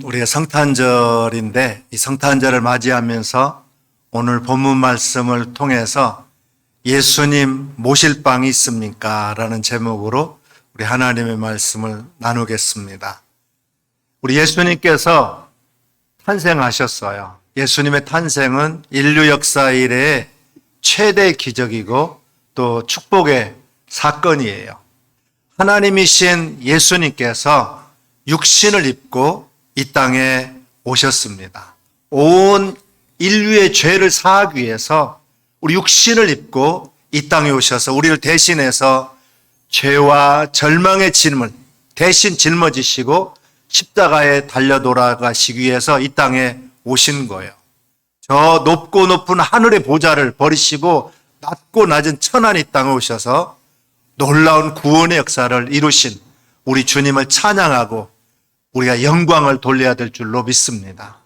우리가 성탄절인데 이 성탄절을 맞이하면서 오늘 본문 말씀을 통해서 예수님 모실 빵이 있습니까? 라는 제목으로 우리 하나님의 말씀을 나누겠습니다. 우리 예수님께서 탄생하셨어요. 예수님의 탄생은 인류 역사 이래의 최대 기적이고 또 축복의 사건이에요. 하나님이신 예수님께서 육신을 입고 이 땅에 오셨습니다. 온 인류의 죄를 사하기 위해서 우리 육신을 입고 이 땅에 오셔서 우리를 대신해서 죄와 절망의 짐을 대신 짊어지시고 십자가에 달려 돌아가시기 위해서 이 땅에 오신 거예요. 저 높고 높은 하늘의 보좌를 버리시고 낮고 낮은 천한 이 땅에 오셔서 놀라운 구원의 역사를 이루신 우리 주님을 찬양하고 우리가 영광을 돌려야 될 줄로 믿습니다.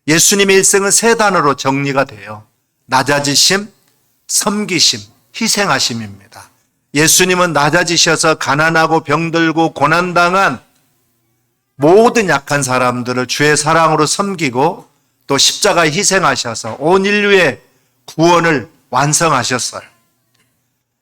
예수님의 일생은 세 단어로 정리가 돼요. 낮아지심, 섬기심, 희생하심입니다. 예수님은 낮아지셔서 가난하고 병들고 고난당한 모든 약한 사람들을 주의 사랑으로 섬기고 또 십자가에 희생하셔서 온 인류의 구원을 완성하셨어요.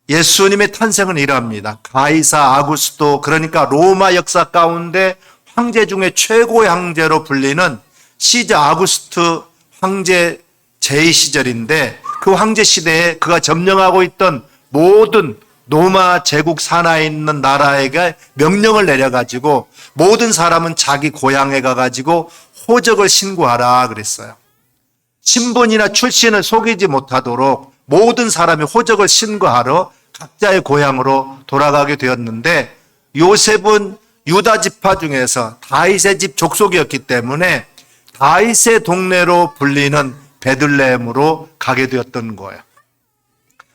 예수님의 탄생은 이러합니다. 가이사 아구스도, 그러니까 로마 역사 가운데 황제 중에 최고의 황제로 불리는 시저 아구스트 황제 제위 시절인데, 그 황제 시대에 그가 점령하고 있던 모든 로마 제국 산하에 있는 나라에게 명령을 내려가지고 모든 사람은 자기 고향에 가가지고 호적을 신고하라 그랬어요. 신분이나 출신을 속이지 못하도록 모든 사람이 호적을 신고하러 각자의 고향으로 돌아가게 되었는데, 요셉은 유다 지파 중에서 다윗의 집 족속이었기 때문에 다윗의 동네로 불리는 베들레헴으로 가게 되었던 거예요.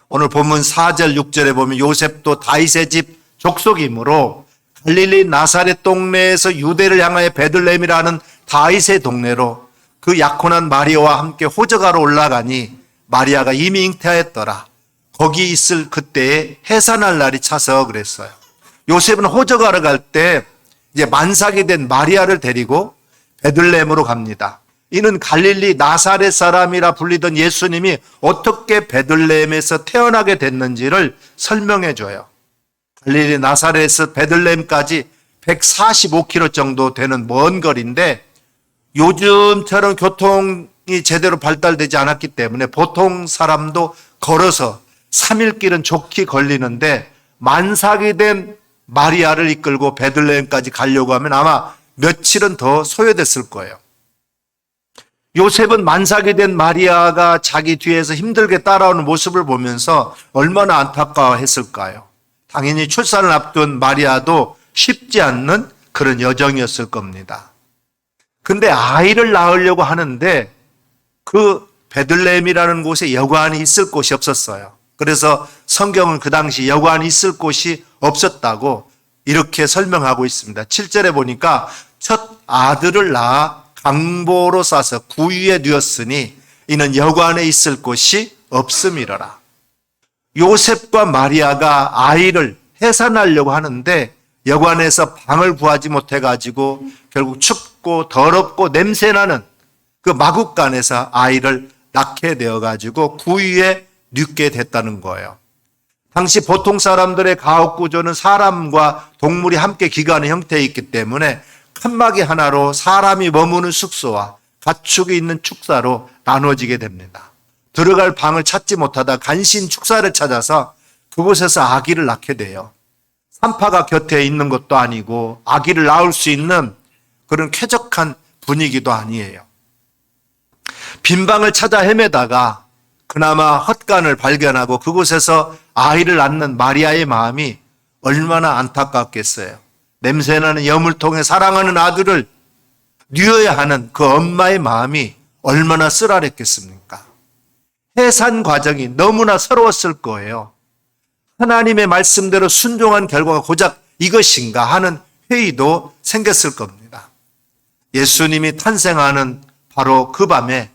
오늘 본문 4절 6절에 보면 요셉도 다윗의 집 족속이므로 갈릴리 나사렛 동네에서 유대를 향하여 베들레헴이라는 다윗의 동네로 그 약혼한 마리아와 함께 호적하러 올라가니 마리아가 이미 잉태하였더라. 거기 있을 그때에 해산할 날이 차서 그랬어요. 요셉은 호적하러 갈 때 이제 만삭이 된 마리아를 데리고 베들레헴으로 갑니다. 이는 갈릴리 나사렛 사람이라 불리던 예수님이 어떻게 베들레헴에서 태어나게 됐는지를 설명해 줘요. 갈릴리 나사렛에서 베들레헴까지 145km 정도 되는 먼 거리인데, 요즘처럼 교통이 제대로 발달되지 않았기 때문에 보통 사람도 걸어서 3일 길은 좋게 걸리는데, 만삭이 된 마리아를 이끌고 베들레헴까지 가려고 하면 아마 며칠은 더 소요됐을 거예요. 요셉은 만삭이 된 마리아가 자기 뒤에서 힘들게 따라오는 모습을 보면서 얼마나 안타까워했을까요? 당연히 출산을 앞둔 마리아도 쉽지 않는 그런 여정이었을 겁니다. 근데 아이를 낳으려고 하는데 그 베들레헴이라는 곳에 여관이 있을 곳이 없었어요. 그래서 성경은 그 당시 여관이 있을 곳이 없었다고 이렇게 설명하고 있습니다. 7절에 보니까 첫 아들을 낳아 강보로 싸서 구유에 누웠으니 이는 여관에 있을 곳이 없음이러라. 요셉과 마리아가 아이를 해산하려고 하는데 여관에서 방을 구하지 못해가지고 결국 춥고 더럽고 냄새나는 그 마국간에서 아이를 낳게 되어가지고 구유에 눕게 됐다는 거예요. 당시 보통 사람들의 가옥 구조는 사람과 동물이 함께 기거하는 형태에 있기 때문에 칸막이 하나로 사람이 머무는 숙소와 가축이 있는 축사로 나눠지게 됩니다. 들어갈 방을 찾지 못하다 간신 축사를 찾아서 그곳에서 아기를 낳게 돼요. 산파가 곁에 있는 것도 아니고 아기를 낳을 수 있는 그런 쾌적한 분위기도 아니에요. 빈 방을 찾아 헤매다가 그나마 헛간을 발견하고 그곳에서 아이를 낳는 마리아의 마음이 얼마나 안타깝겠어요. 냄새나는 여물통에 사랑하는 아들을 뉘어야 하는 그 엄마의 마음이 얼마나 쓰라렸겠습니까? 해산 과정이 너무나 서러웠을 거예요. 하나님의 말씀대로 순종한 결과가 고작 이것인가 하는 회의도 생겼을 겁니다. 예수님이 탄생하는 바로 그 밤에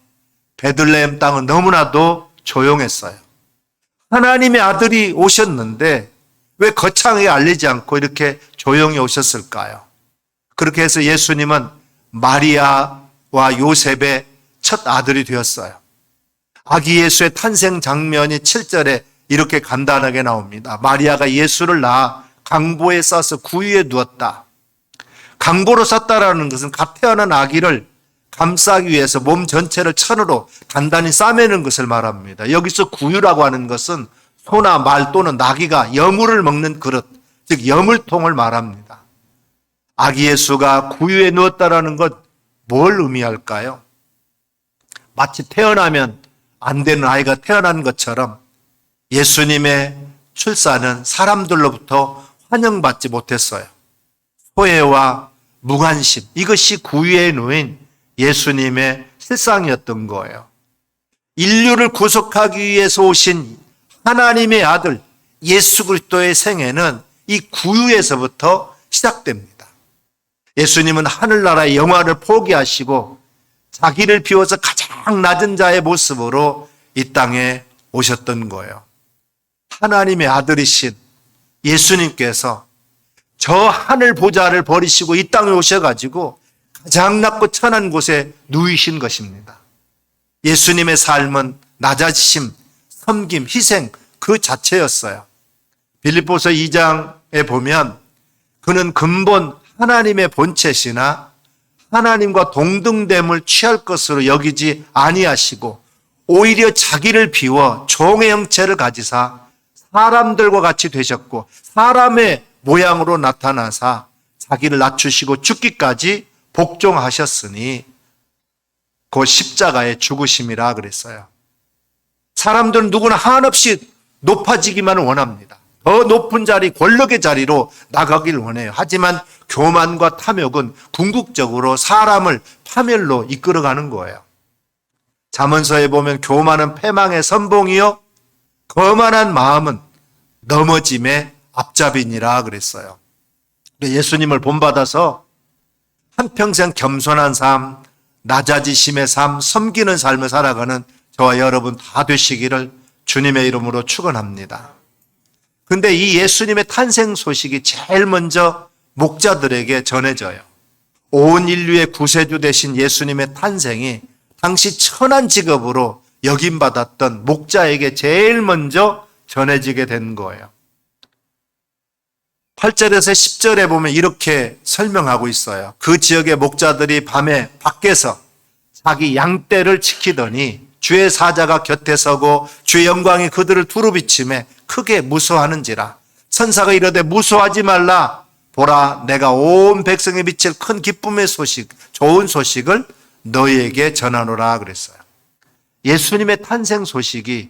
베들레헴 땅은 너무나도 조용했어요. 하나님의 아들이 오셨는데 왜 거창하게 알리지 않고 이렇게 조용히 오셨을까요? 그렇게 해서 예수님은 마리아와 요셉의 첫 아들이 되었어요. 아기 예수의 탄생 장면이 7절에 이렇게 간단하게 나옵니다. 마리아가 예수를 낳아 강보에 싸서 구유에 두었다. 강보로 쌌다라는 것은 갓 태어난 아기를 감싸기 위해서 몸 전체를 천으로 단단히 싸매는 것을 말합니다. 여기서 구유라고 하는 것은 소나 말 또는 나귀가 여물을 먹는 그릇, 즉 여물통을 말합니다. 아기 예수가 구유에 누웠다라는 것 뭘 의미할까요? 마치 태어나면 안 되는 아이가 태어난 것처럼 예수님의 출산은 사람들로부터 환영받지 못했어요. 소외와 무관심, 이것이 구유에 놓인 예수님의 실상이었던 거예요. 인류를 구속하기 위해서 오신 하나님의 아들 예수 그리스도의 생애는 이 구유에서부터 시작됩니다. 예수님은 하늘나라의 영화를 포기하시고 자기를 비워서 가장 낮은 자의 모습으로 이 땅에 오셨던 거예요. 하나님의 아들이신 예수님께서 저 하늘 보좌를 버리시고 이 땅에 오셔가지고 가장 낮고 천한 곳에 누이신 것입니다. 예수님의 삶은 낮아지심, 섬김, 희생 그 자체였어요. 빌립보서 2장에 보면 그는 근본 하나님의 본체시나 하나님과 동등됨을 취할 것으로 여기지 아니하시고 오히려 자기를 비워 종의 형체를 가지사 사람들과 같이 되셨고 사람의 모양으로 나타나사 자기를 낮추시고 죽기까지 복종하셨으니 그 십자가의 죽으심이라 그랬어요. 사람들은 누구나 한없이 높아지기만 원합니다. 더 높은 자리, 권력의 자리로 나가길 원해요. 하지만 교만과 탐욕은 궁극적으로 사람을 파멸로 이끌어가는 거예요. 잠언서에 보면 교만은 패망의 선봉이요 거만한 마음은 넘어짐의 앞잡이니라 그랬어요. 예수님을 본받아서 한평생 겸손한 삶, 낮아지심의 삶, 섬기는 삶을 살아가는 저와 여러분 다 되시기를 주님의 이름으로 축원합니다. 근데 이 예수님의 탄생 소식이 제일 먼저 목자들에게 전해져요. 온 인류의 구세주 되신 예수님의 탄생이 당시 천한 직업으로 여김받았던 목자에게 제일 먼저 전해지게 된 거예요. 8절에서 10절에 보면 이렇게 설명하고 있어요. 그 지역의 목자들이 밤에 밖에서 자기 양떼를 지키더니 주의 사자가 곁에 서고 주의 영광이 그들을 두루 비치매 크게 무서워하는지라. 천사가 이르되 무서워하지 말라. 보라, 내가 온 백성에 비칠 큰 기쁨의 소식, 좋은 소식을 너희에게 전하노라 그랬어요. 예수님의 탄생 소식이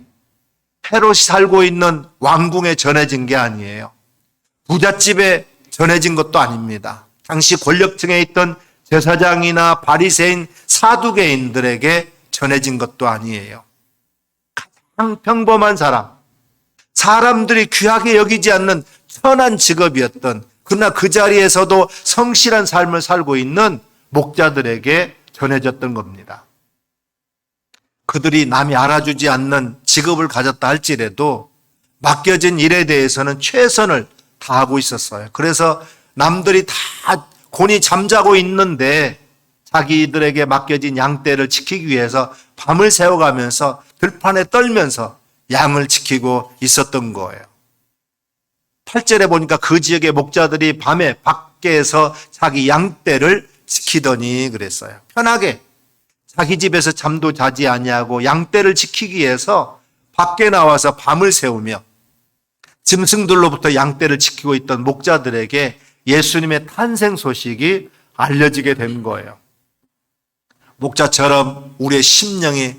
헤롯이 살고 있는 왕궁에 전해진 게 아니에요. 부잣집에 전해진 것도 아닙니다. 당시 권력층에 있던 제사장이나 바리새인, 사두개인들에게 전해진 것도 아니에요. 가장 평범한 사람, 사람들이 귀하게 여기지 않는 천한 직업이었던 그러나 그 자리에서도 성실한 삶을 살고 있는 목자들에게 전해졌던 겁니다. 그들이 남이 알아주지 않는 직업을 가졌다 할지라도 맡겨진 일에 대해서는 최선을 다하고 있었어요. 그래서 남들이 다 곤히 잠자고 있는데 자기들에게 맡겨진 양떼를 지키기 위해서 밤을 새워가면서 들판에 떨면서 양을 지키고 있었던 거예요. 8절에 보니까 그 지역의 목자들이 밤에 밖에서 자기 양떼를 지키더니 그랬어요. 편하게 자기 집에서 잠도 자지 아니하고 양떼를 지키기 위해서 밖에 나와서 밤을 새우며 짐승들로부터 양떼를 지키고 있던 목자들에게 예수님의 탄생 소식이 알려지게 된 거예요. 목자처럼 우리의 심령이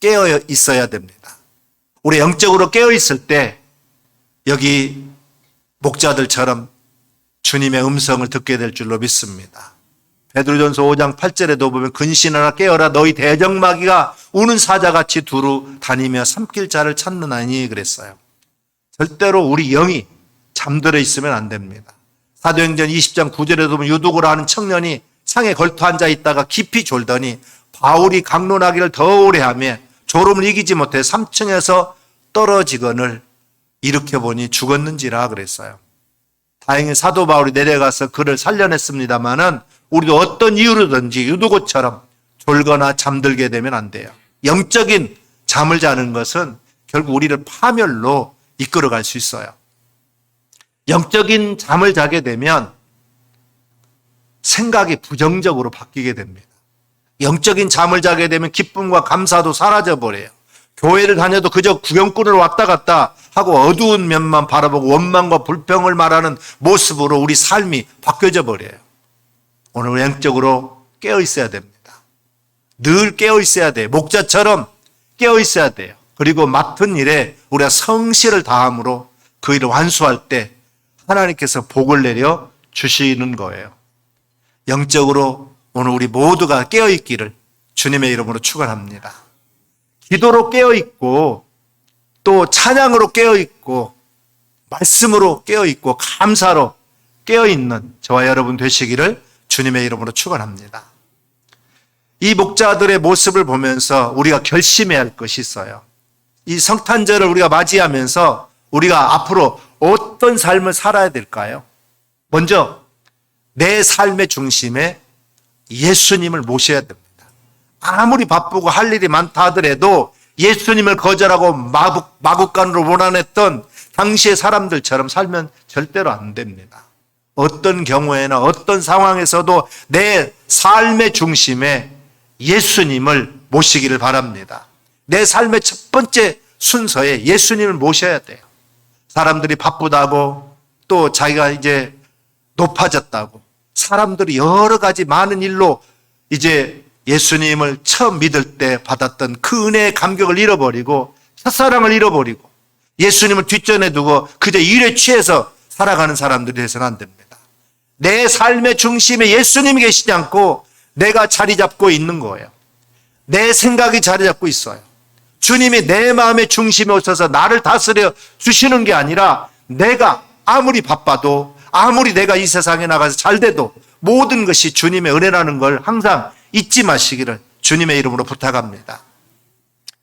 깨어 있어야 됩니다. 우리 영적으로 깨어 있을 때 여기 목자들처럼 주님의 음성을 듣게 될 줄로 믿습니다. 베드로전서 5장 8절에도 보면 근신하라 깨어라 너희 대적마귀가 우는 사자같이 두루 다니며 삼킬 자를 찾느나니 그랬어요. 절대로 우리 영이 잠들어 있으면 안 됩니다. 사도행전 20장 9절에도 보면 유두고라 하는 청년이 창에 걸터 앉아 있다가 깊이 졸더니 바울이 강론하기를 더 오래 하며 졸음을 이기지 못해 3층에서 떨어지거늘 일으켜보니 죽었는지라 그랬어요. 다행히 사도 바울이 내려가서 그를 살려냈습니다마는 우리도 어떤 이유로든지 유두고처럼 졸거나 잠들게 되면 안 돼요. 영적인 잠을 자는 것은 결국 우리를 파멸로 이끌어갈 수 있어요. 영적인 잠을 자게 되면 생각이 부정적으로 바뀌게 됩니다. 영적인 잠을 자게 되면 기쁨과 감사도 사라져 버려요. 교회를 다녀도 그저 구경꾼으로 왔다 갔다 하고 어두운 면만 바라보고 원망과 불평을 말하는 모습으로 우리 삶이 바뀌어져 버려요. 오늘 영적으로 깨어 있어야 됩니다. 늘 깨어 있어야 돼요. 목자처럼 깨어 있어야 돼요. 그리고 맡은 일에 우리가 성실을 다함으로 그 일을 완수할 때 하나님께서 복을 내려 주시는 거예요. 영적으로 오늘 우리 모두가 깨어 있기를 주님의 이름으로 축원합니다. 기도로 깨어 있고 또 찬양으로 깨어 있고 말씀으로 깨어 있고 감사로 깨어 있는 저와 여러분 되시기를 주님의 이름으로 축원합니다. 이 목자들의 모습을 보면서 우리가 결심해야 할 것이 있어요. 이 성탄절을 우리가 맞이하면서 우리가 앞으로 어떤 삶을 살아야 될까요? 먼저 내 삶의 중심에 예수님을 모셔야 됩니다. 아무리 바쁘고 할 일이 많다 하더라도 예수님을 거절하고 마국간으로 몰아냈던 당시의 사람들처럼 살면 절대로 안 됩니다. 어떤 경우에나 어떤 상황에서도 내 삶의 중심에 예수님을 모시기를 바랍니다. 내 삶의 첫 번째 순서에 예수님을 모셔야 돼요. 사람들이 바쁘다고 또 자기가 이제 높아졌다고 사람들이 여러 가지 많은 일로 이제 예수님을 처음 믿을 때 받았던 그 은혜의 감격을 잃어버리고 첫사랑을 잃어버리고 예수님을 뒷전에 두고 그저 일에 취해서 살아가는 사람들이 되어서는 안 됩니다. 내 삶의 중심에 예수님이 계시지 않고 내가 자리 잡고 있는 거예요. 내 생각이 자리 잡고 있어요. 주님이 내 마음의 중심에 오셔서 나를 다스려 주시는 게 아니라 내가 아무리 바빠도 아무리 내가 이 세상에 나가서 잘 돼도 모든 것이 주님의 은혜라는 걸 항상 잊지 마시기를 주님의 이름으로 부탁합니다.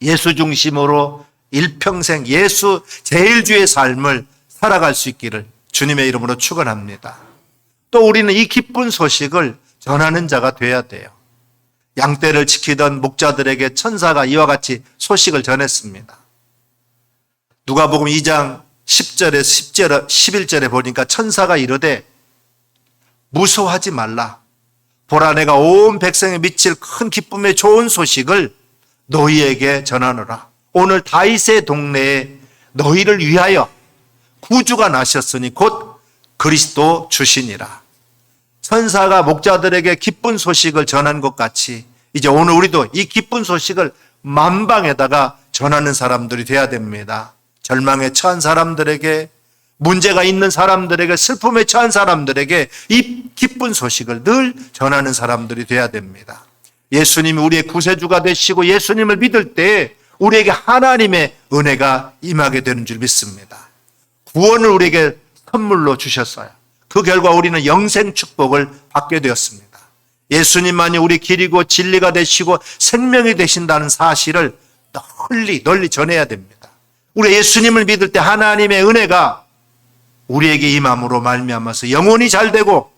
예수 중심으로 일평생 예수 제일주의 삶을 살아갈 수 있기를 주님의 이름으로 축원합니다. 또 우리는 이 기쁜 소식을 전하는 자가 돼야 돼요. 양떼를 지키던 목자들에게 천사가 이와 같이 소식을 전했습니다. 누가복음 2장 10절에 11절에 보니까 천사가 이르되 무서워하지 말라. 보라 내가 온 백성에 미칠 큰 기쁨의 좋은 소식을 너희에게 전하노라. 오늘 다윗의 동네에 너희를 위하여 구주가 나셨으니 곧 그리스도 주시니라. 천사가 목자들에게 기쁜 소식을 전한 것 같이 이제 오늘 우리도 이 기쁜 소식을 만방에다가 전하는 사람들이 돼야 됩니다. 절망에 처한 사람들에게, 문제가 있는 사람들에게, 슬픔에 처한 사람들에게 이 기쁜 소식을 늘 전하는 사람들이 돼야 됩니다. 예수님이 우리의 구세주가 되시고 예수님을 믿을 때 우리에게 하나님의 은혜가 임하게 되는 줄 믿습니다. 구원을 우리에게 선물로 주셨어요. 그 결과 우리는 영생 축복을 받게 되었습니다. 예수님만이 우리 길이고 진리가 되시고 생명이 되신다는 사실을 널리 전해야 됩니다. 우리 예수님을 믿을 때 하나님의 은혜가 우리에게 임함으로 말미암아서 영혼이 잘 되고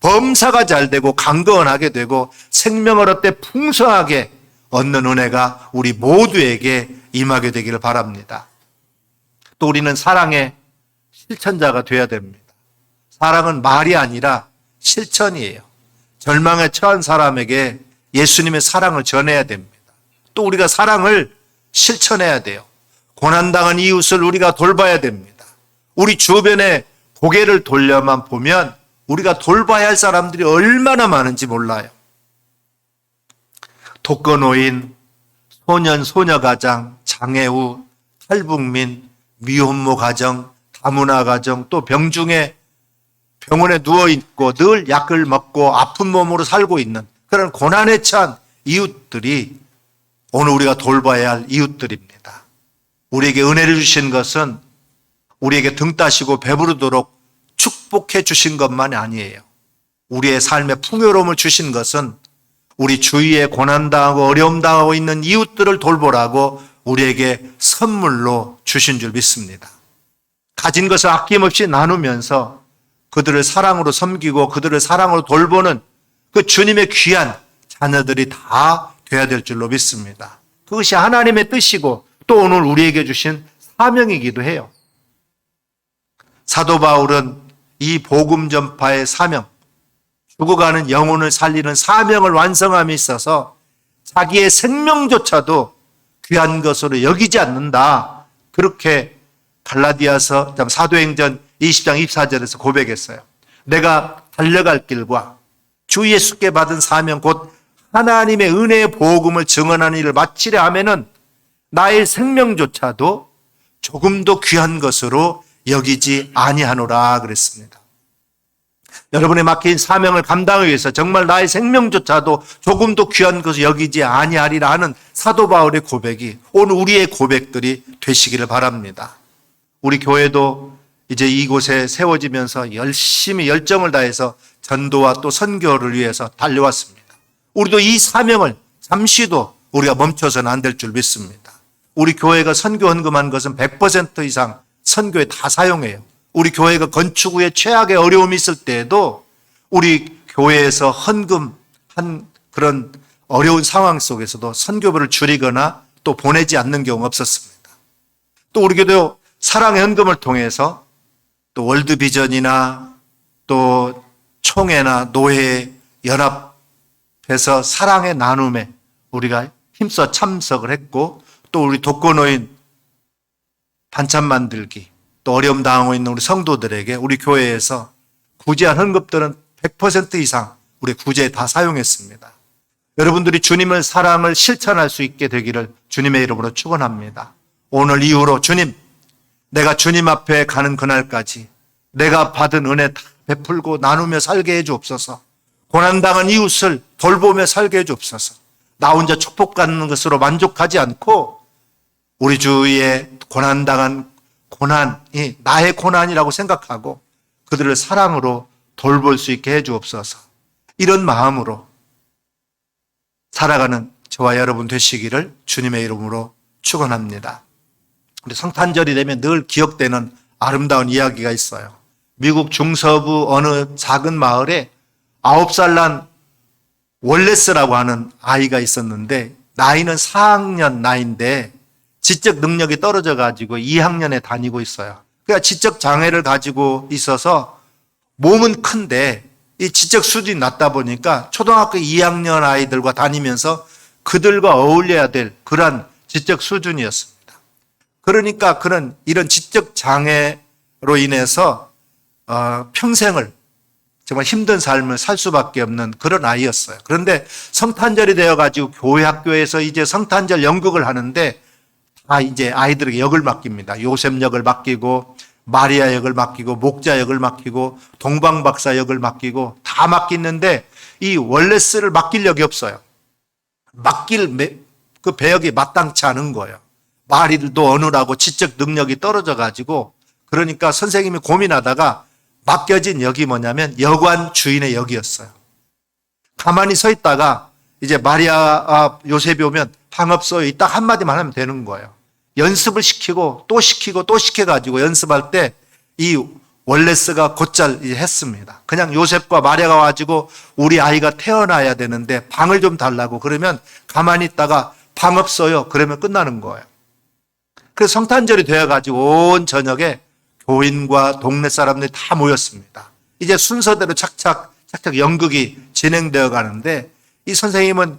범사가 잘 되고 강건하게 되고 생명을 얻되 풍성하게 얻는 은혜가 우리 모두에게 임하게 되기를 바랍니다. 또 우리는 사랑의 실천자가 되어야 됩니다. 사랑은 말이 아니라 실천이에요. 절망에 처한 사람에게 예수님의 사랑을 전해야 됩니다. 또 우리가 사랑을 실천해야 돼요. 고난당한 이웃을 우리가 돌봐야 됩니다. 우리 주변에 고개를 돌려만 보면 우리가 돌봐야 할 사람들이 얼마나 많은지 몰라요. 독거노인, 소년, 소녀가장, 장애우, 탈북민, 미혼모 가정, 다문화 가정, 또 병중에 병원에 누워있고 늘 약을 먹고 아픈 몸으로 살고 있는 그런 고난에 처한 이웃들이 오늘 우리가 돌봐야 할 이웃들입니다. 우리에게 은혜를 주신 것은 우리에게 등 따시고 배부르도록 축복해 주신 것만이 아니에요. 우리의 삶의 풍요로움을 주신 것은 우리 주위에 고난당하고 어려움당하고 있는 이웃들을 돌보라고 우리에게 선물로 주신 줄 믿습니다. 가진 것을 아낌없이 나누면서 그들을 사랑으로 섬기고 그들을 사랑으로 돌보는 그 주님의 귀한 자녀들이 다 돼야 될 줄로 믿습니다. 그것이 하나님의 뜻이고 또 오늘 우리에게 주신 사명이기도 해요. 사도 바울은 이 복음 전파의 사명, 죽어가는 영혼을 살리는 사명을 완성함에 있어서 자기의 생명조차도 귀한 것으로 여기지 않는다. 그렇게 갈라디아서 사도행전 20장 24절에서 고백했어요. 내가 달려갈 길과 주 예수께 받은 사명 곧 하나님의 은혜의 복음을 증언하는 일을 마치려 하면은 나의 생명조차도 조금도 귀한 것으로 여기지 아니하노라 그랬습니다. 여러분의 맡긴 사명을 감당하기 위해서 정말 나의 생명조차도 조금도 귀한 것을 여기지 아니하리라 하는 사도 바울의 고백이 오늘 우리의 고백들이 되시기를 바랍니다. 우리 교회도 이제 이곳에 세워지면서 열심히 열정을 다해서 전도와 또 선교를 위해서 달려왔습니다. 우리도 이 사명을 잠시도 우리가 멈춰서는 안 될 줄 믿습니다. 우리 교회가 선교 헌금한 것은 100% 이상 선교에 다 사용해요. 우리 교회가 건축 후에 최악의 어려움이 있을 때에도 우리 교회에서 헌금한 그런 어려운 상황 속에서도 선교부를 줄이거나 또 보내지 않는 경우가 없었습니다. 또 우리 교회도 사랑의 헌금을 통해서 또 월드비전이나 또 총회나 노회 연합해서 사랑의 나눔에 우리가 힘써 참석을 했고 또 우리 독거노인 반찬 만들기 또 어려움 당하고 있는 우리 성도들에게 우리 교회에서 구제한 헌금들은 100% 이상 우리 구제에 다 사용했습니다. 여러분들이 주님의 사랑을 실천할 수 있게 되기를 주님의 이름으로 축원합니다. 오늘 이후로 주님, 내가 주님 앞에 가는 그날까지 내가 받은 은혜 다 베풀고 나누며 살게 해 주옵소서. 고난당한 이웃을 돌보며 살게 해 주옵소서. 나 혼자 축복받는 것으로 만족하지 않고 우리 주위에 고난당한 고난이 나의 고난이라고 생각하고 그들을 사랑으로 돌볼 수 있게 해 주옵소서. 이런 마음으로 살아가는 저와 여러분 되시기를 주님의 이름으로 축원합니다. 우리 성탄절이 되면 늘 기억되는 아름다운 이야기가 있어요. 미국 중서부 어느 작은 마을에 9살 난 월레스라고 하는 아이가 있었는데 나이는 4학년 나이인데 지적 능력이 떨어져 가지고 2학년에 다니고 있어요. 그러니까 지적 장애를 가지고 있어서 몸은 큰데 이 지적 수준이 낮다 보니까 초등학교 2학년 아이들과 다니면서 그들과 어울려야 될 그러한 지적 수준이었습니다. 그러니까 그런 이런 지적 장애로 인해서 평생을 정말 힘든 삶을 살 수밖에 없는 그런 아이였어요. 그런데 성탄절이 되어가지고 교회 학교에서 이제 성탄절 연극을 하는데 다 이제 아이들에게 역을 맡깁니다. 요셉 역을 맡기고 마리아 역을 맡기고 목자 역을 맡기고 동방박사 역을 맡기고 다 맡기는데 이 월레스를 맡길 역이 없어요. 맡길 그 배역이 마땅치 않은 거예요. 말이도 어눌하고 지적 능력이 떨어져 가지고 그러니까 선생님이 고민하다가 맡겨진 역이 뭐냐면 여관 주인의 역이었어요. 가만히 서 있다가 이제 마리아 요셉이 오면 방업소에 딱 한마디만 하면 되는 거예요. 연습을 시키고 또 시키고 또 시켜가지고 연습할 때 이 월레스가 곧잘 했습니다. 그냥 요셉과 마리아가 와가지고 우리 아이가 태어나야 되는데 방을 좀 달라고 그러면 가만히 있다가 방 없어요. 그러면 끝나는 거예요. 그래서 성탄절이 되어가지고 온 저녁에 교인과 동네 사람들이 다 모였습니다. 이제 순서대로 착착 연극이 진행되어 가는데 이 선생님은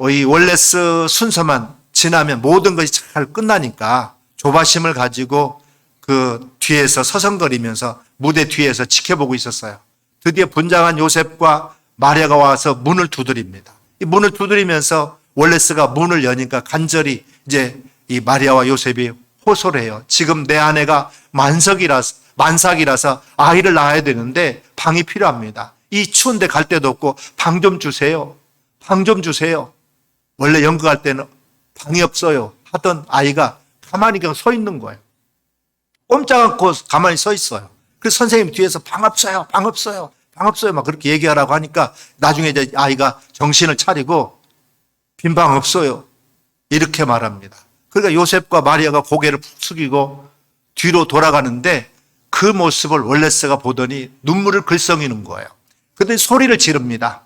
이 월레스 순서만 지나면 모든 것이 잘 끝나니까 조바심을 가지고 그 뒤에서 서성거리면서 무대 뒤에서 지켜보고 있었어요. 드디어 분장한 요셉과 마리아가 와서 문을 두드립니다. 이 문을 두드리면서 월레스가 문을 여니까 간절히 이제 이 마리아와 요셉이 호소를 해요. 지금 내 아내가 만삭이라서 아이를 낳아야 되는데 방이 필요합니다. 이 추운데 갈 데도 없고 방 좀 주세요. 방 좀 주세요. 원래 연극할 때는 방이 없어요 하던 아이가 가만히 그냥 서 있는 거예요. 꼼짝 않고 가만히 서 있어요. 그래서 선생님 뒤에서 방 없어요. 방 없어요. 방 없어요. 막 그렇게 얘기하라고 하니까 나중에 이제 아이가 정신을 차리고 빈 방 없어요. 이렇게 말합니다. 그러니까 요셉과 마리아가 고개를 푹 숙이고 뒤로 돌아가는데 그 모습을 월레스가 보더니 눈물을 글썽이는 거예요. 그런데 소리를 지릅니다.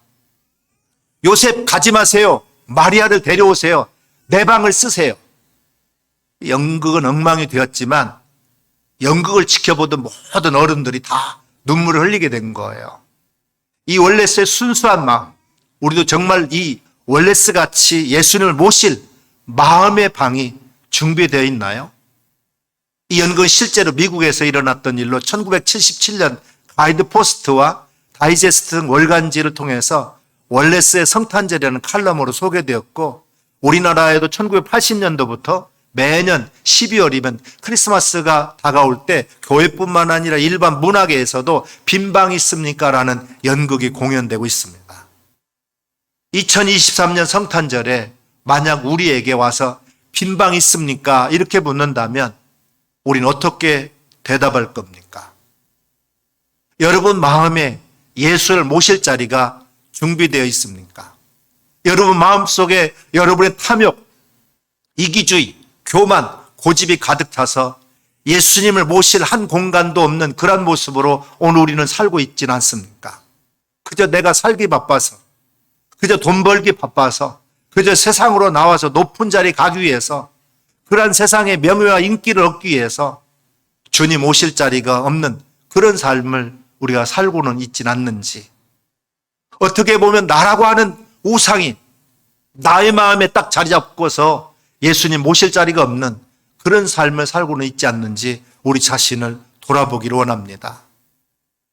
요셉 가지 마세요. 마리아를 데려오세요. 내 방을 쓰세요. 연극은 엉망이 되었지만 연극을 지켜보던 모든 어른들이 다 눈물을 흘리게 된 거예요. 이 월레스의 순수한 마음, 우리도 정말 이 월레스 같이 예수님을 모실 마음의 방이 준비되어 있나요? 이 연극은 실제로 미국에서 일어났던 일로 1977년 가이드포스트와 다이제스트 등 월간지를 통해서 월레스의 성탄절이라는 칼럼으로 소개되었고, 우리나라에도 1980년도부터 매년 12월이면 크리스마스가 다가올 때 교회뿐만 아니라 일반 문화계에서도 빈방 있습니까? 라는 연극이 공연되고 있습니다. 2023년 성탄절에 만약 우리에게 와서 빈방 있습니까? 이렇게 묻는다면 우린 어떻게 대답할 겁니까? 여러분 마음에 예수를 모실 자리가 준비되어 있습니까? 여러분 마음속에 여러분의 탐욕, 이기주의, 교만, 고집이 가득 차서 예수님을 모실 한 공간도 없는 그런 모습으로 오늘 우리는 살고 있지는 않습니까? 그저 내가 살기 바빠서, 그저 돈 벌기 바빠서, 그저 세상으로 나와서 높은 자리 가기 위해서, 그러한 세상의 명예와 인기를 얻기 위해서 주님 오실 자리가 없는 그런 삶을 우리가 살고는 있진 않는지, 어떻게 보면 나라고 하는 우상이 나의 마음에 딱 자리 잡고서 예수님 모실 자리가 없는 그런 삶을 살고는 있지 않는지 우리 자신을 돌아보기를 원합니다.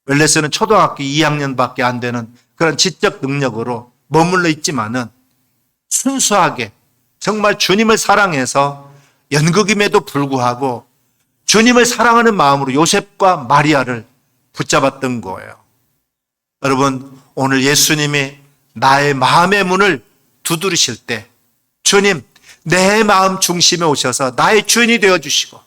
웰레스는 초등학교 2학년밖에 안 되는 그런 지적 능력으로 머물러 있지만은 순수하게 정말 주님을 사랑해서 연극임에도 불구하고 주님을 사랑하는 마음으로 요셉과 마리아를 붙잡았던 거예요. 여러분, 오늘 예수님이 나의 마음의 문을 두드리실 때 주님, 내 마음 중심에 오셔서 나의 주인이 되어주시고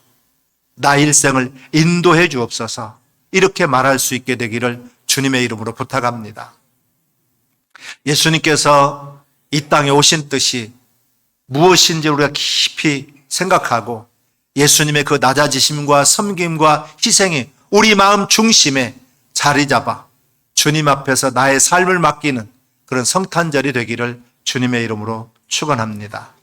나의 일생을 인도해 주옵소서, 이렇게 말할 수 있게 되기를 주님의 이름으로 부탁합니다. 예수님께서 이 땅에 오신 뜻이 무엇인지 우리가 깊이 생각하고 예수님의 그 낮아지심과 섬김과 희생이 우리 마음 중심에 자리 잡아 주님 앞에서 나의 삶을 맡기는 그런 성탄절이 되기를 주님의 이름으로 축원합니다.